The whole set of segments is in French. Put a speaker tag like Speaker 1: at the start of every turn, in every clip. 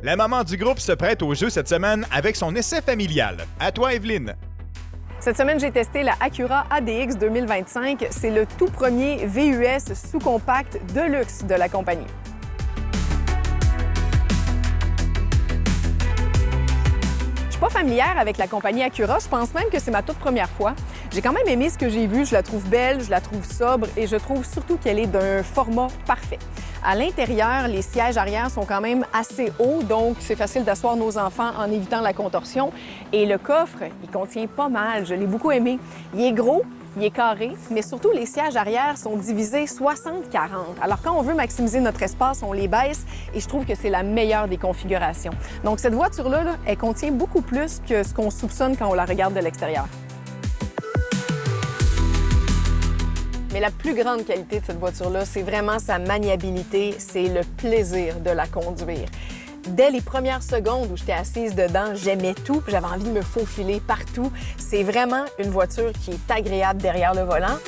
Speaker 1: La maman du groupe se prête au jeu cette semaine avec son essai familial. À toi, Evelyne.
Speaker 2: Cette semaine, j'ai testé la Acura ADX 2025. C'est le tout premier VUS sous-compact de luxe de la compagnie. Je suis pas familière avec la compagnie Acura. Je pense même que c'est ma toute première fois. J'ai quand même aimé ce que j'ai vu. Je la trouve belle, je la trouve sobre et je trouve surtout qu'elle est d'un format parfait. À l'intérieur, les sièges arrière sont quand même assez hauts, donc c'est facile d'asseoir nos enfants en évitant la contorsion. Et le coffre, il contient pas mal. Je l'ai beaucoup aimé. Il est gros, il est carré, mais surtout, les sièges arrière sont divisés 60-40. Alors, quand on veut maximiser notre espace, on les baisse et je trouve que c'est la meilleure des configurations. Donc, cette voiture-là, elle contient beaucoup plus que ce qu'on soupçonne quand on la regarde de l'extérieur. Mais la plus grande qualité de cette voiture-là, c'est vraiment sa maniabilité, c'est le plaisir de la conduire. Dès les premières secondes où j'étais assise dedans, j'aimais tout, puis j'avais envie de me faufiler partout. C'est vraiment une voiture qui est agréable derrière le volant.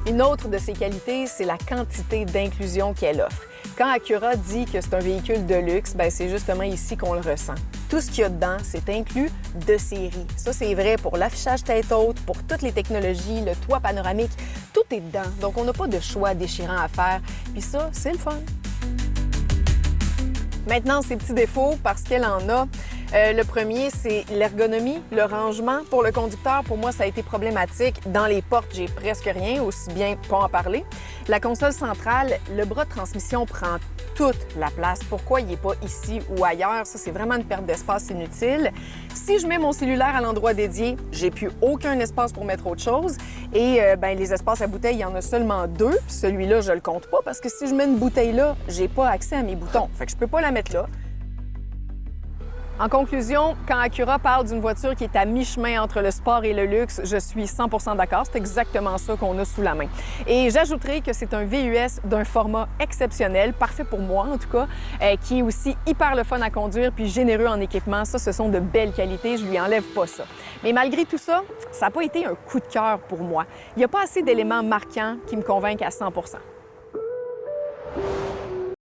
Speaker 2: Une autre de ses qualités, c'est la quantité d'inclusion qu'elle offre. Quand Acura dit que c'est un véhicule de luxe, bien, c'est justement ici qu'on le ressent. Tout ce qu'il y a dedans, c'est inclus de série. Ça, c'est vrai pour l'affichage tête haute, pour toutes les technologies, le toit panoramique, tout est dedans. Donc, on n'a pas de choix déchirant à faire. Puis ça, c'est le fun. Maintenant, ses petits défauts, parce qu'elle en a. Le premier, c'est l'ergonomie, le rangement. Pour le conducteur, pour moi, ça a été problématique. Dans les portes, j'ai presque rien, aussi bien pas en parler. La console centrale, le bras de transmission prend toute la place. Pourquoi il n'est pas ici ou ailleurs? Ça, c'est vraiment une perte d'espace inutile. Si je mets mon cellulaire à l'endroit dédié, j'ai plus aucun espace pour mettre autre chose. Et les espaces à bouteilles, il y en a seulement 2. Puis celui-là, je le compte pas parce que si je mets une bouteille là, j'ai pas accès à mes boutons. Fait que je peux pas la mettre là. En conclusion, quand Acura parle d'une voiture qui est à mi-chemin entre le sport et le luxe, je suis 100% d'accord. C'est exactement ça qu'on a sous la main. Et j'ajouterai que c'est un VUS d'un format exceptionnel, parfait pour moi en tout cas, qui est aussi hyper le fun à conduire puis généreux en équipement. Ça, ce sont de belles qualités, je lui enlève pas ça. Mais malgré tout ça, ça n'a pas été un coup de cœur pour moi. Il n'y a pas assez d'éléments marquants qui me convainquent à 100%.